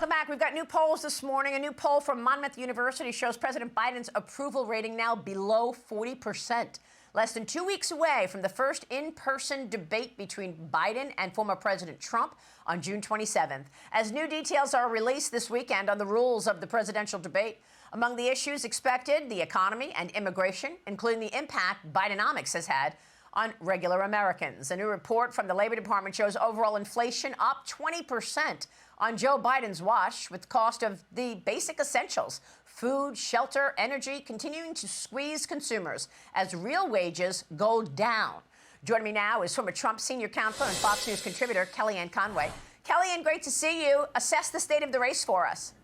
Welcome back. We've got new polls this morning. A new poll from Monmouth University shows President Biden's approval rating now below 40%. Less than 2 weeks away from the first in-person debate between Biden and former President Trump on June 27th. As new details are released this weekend on the rules of the presidential debate, among the issues expected, the economy and immigration, including the impact Bidenomics has had on regular Americans. A new report from the Labor Department shows overall inflation up 20% on Joe Biden's watch, with the cost of the basic essentials, food, shelter, energy, continuing to squeeze consumers as real wages go down. Joining me now is former Trump senior counsel and Fox News contributor Kellyanne Conway. Kellyanne, great to see you. Assess the state of the race for us.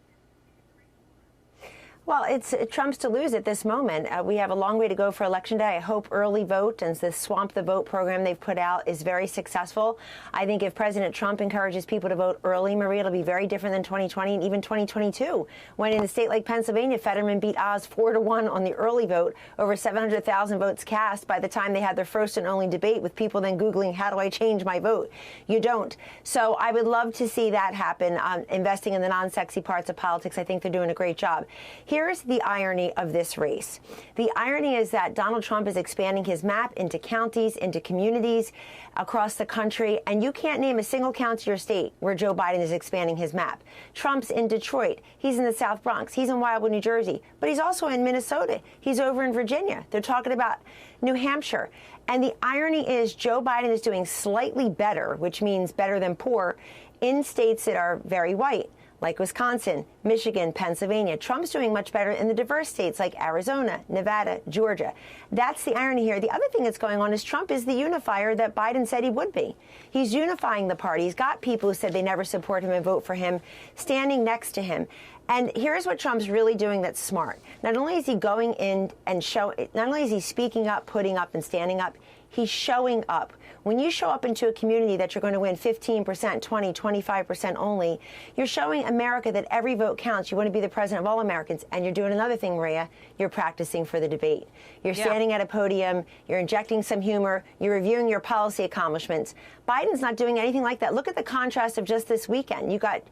Well, it's Trump's to lose at this moment. We have a long way to go for Election Day. I hope early vote and this Swamp the Vote program they've put out is very successful. I think if President Trump encourages people to vote early, Maria, it'll be very different than 2020 and even 2022, when in a state like Pennsylvania, Fetterman beat Oz 4-1 on the early vote, over 700,000 votes cast by the time they had their first and only debate, with people then Googling, how do I change my vote? You don't. So I would love to see that happen, investing in the non-sexy parts of politics. I think they're doing a great job. Here's the irony of this race. The irony is that Donald Trump is expanding his map into counties, into communities across the country, and you can't name a single county or state where Joe Biden is expanding his map. Trump's in Detroit. He's in the South Bronx. He's in Wildwood, New Jersey. But he's also in Minnesota. He's over in Virginia. They're talking about New Hampshire. And the irony is Joe Biden is doing slightly better, which means better than poor, in states that are very white, like Wisconsin, Michigan, Pennsylvania. Trump's doing much better in the diverse states like Arizona, Nevada, Georgia. That's the irony here. The other thing that's going on is Trump is the unifier that Biden said he would be. He's unifying the party. He's got people who said they never support him and vote for him standing next to him. And here's what Trump's really doing that's smart. Not only is he going in and not only is he speaking up, putting up, and standing up, he's showing up. When you show up into a community that you're going to win 15%, 20, 25% only, you're showing America that every vote counts. You want to be the president of all Americans. And you're doing another thing, Maria. You're practicing for the debate. You're standing at a podium. You're injecting some humor. You're reviewing your policy accomplishments. Biden's not doing anything like that. Look at the contrast of just this weekend. You got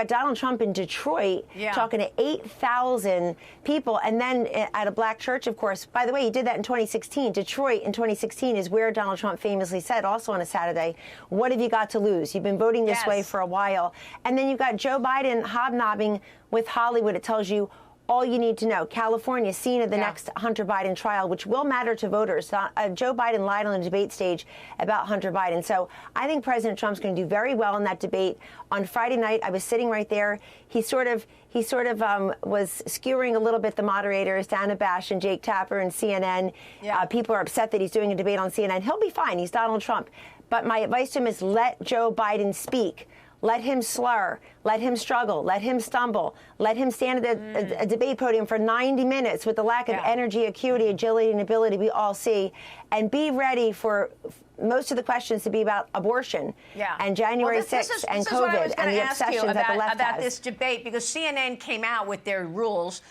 Donald Trump in Detroit talking to 8,000 people, and then at a black church, of course. By the way, he did that in 2016. Detroit in 2016 is where Donald Trump famously said, also on a Saturday, what have you got to lose? You've been voting this way for a while. And then you've got Joe Biden hobnobbing with Hollywood. It tells you all you need to know. California, scene of the next Hunter Biden trial, which will matter to voters. Joe Biden lied on the debate stage about Hunter Biden. So I think President Trump's going to do very well in that debate. On Friday night, I was sitting right there. He sort of was skewering a little bit the moderators, Dana Bash and Jake Tapper and CNN. People are upset that he's doing a debate on CNN. He'll be fine. He's Donald Trump. But my advice to him is let Joe Biden speak. Let him slur, let him struggle, let him stumble, let him stand at a debate podium for 90 minutes with the lack of energy, acuity, agility, and ability we all see, and be ready for most of the questions to be about abortion and January 6th and COVID and the obsessions that the left about this debate, because CNN came out with their rules.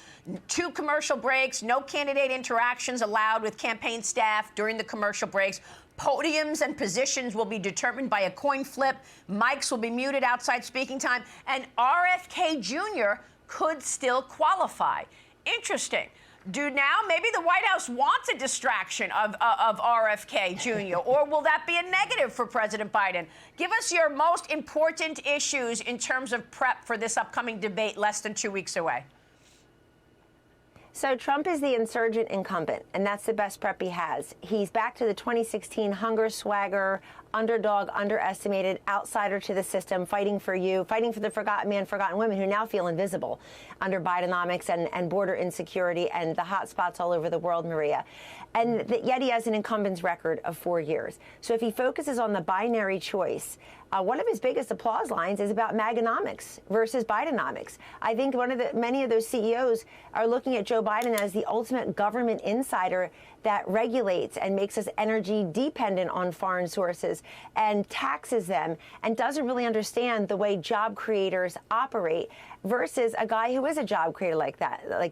2 commercial breaks, no candidate interactions allowed with campaign staff during the commercial breaks. Podiums and positions will be determined by a coin flip. Mics will be muted outside speaking time. And RFK Jr. could still qualify. Interesting. Maybe the White House wants a distraction of RFK Jr., or will that be a negative for President Biden? Give us your most important issues in terms of prep for this upcoming debate less than 2 weeks away. So Trump is the insurgent incumbent, and that's the best prep he has. He's back to the 2016 hunger, swagger, underdog, underestimated, outsider to the system, fighting for you, fighting for the forgotten man, forgotten women who now feel invisible under Bidenomics and border insecurity and the hot spots all over the world, Maria. And yet he has an incumbent's record of 4 years. So if he focuses on the binary choice, one of his biggest applause lines is about Maganomics versus Bidenomics. I think many of those CEOs are looking at Joe Biden as the ultimate government insider that regulates and makes us energy dependent on foreign sources. businesses and taxes them and doesn't really understand the way job creators operate versus a guy who is a job creator like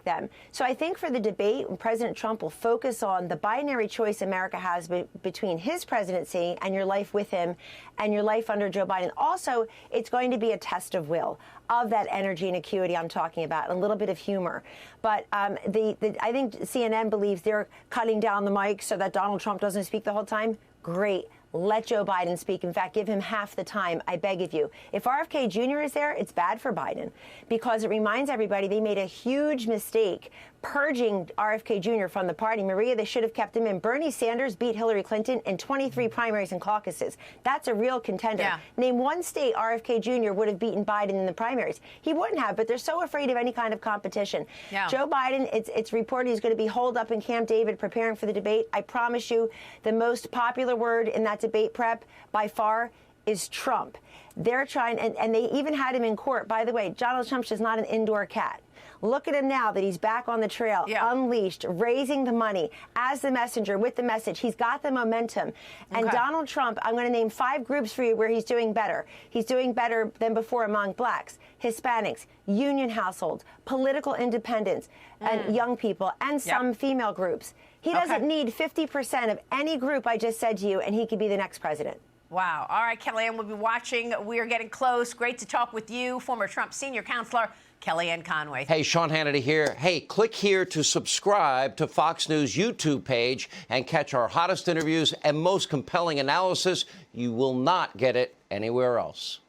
them. So I think for the debate, President Trump will focus on the binary choice America has between his presidency and your life with him and your life under Joe Biden. Also, it's going to be a test of will, of that energy and acuity I'm talking about, a little bit of humor. But I think CNN believes they're cutting down the mic so that Donald Trump doesn't speak the whole time. Great. Let Joe Biden speak. In fact, give him half the time, I beg of you. If RFK Jr. is there, it's bad for Biden because it reminds everybody they made a huge mistake purging RFK Jr. from the party. Maria, they should have kept him in. Bernie Sanders beat Hillary Clinton in 23 primaries and caucuses. That's a real contender. Yeah. Name one state RFK Jr. would have beaten Biden in the primaries. He wouldn't have, but they're so afraid of any kind of competition. Yeah. Joe Biden, it's reported he's going to be holed up in Camp David preparing for the debate. I promise you, the most popular word in that debate prep by far is Trump. They're trying, and they even had him in court. By the way, Donald Trump's just not an indoor cat. Look at him now that he's back on the trail, unleashed, raising the money as the messenger with the message. He's got the momentum. And Donald Trump, I'm going to name 5 groups for you where he's doing better. He's doing better than before among blacks, Hispanics, union households, political independents, and young people, and some female groups. He doesn't need 50% of any group I just said to you, and he could be the next president. Wow. All right, Kellyanne, we'll be watching. We are getting close. Great to talk with you, former Trump senior counselor Kellyanne Conway. Hey, Sean Hannity here. Hey, click here to subscribe to Fox News YouTube page and catch our hottest interviews and most compelling analysis. You will not get it anywhere else.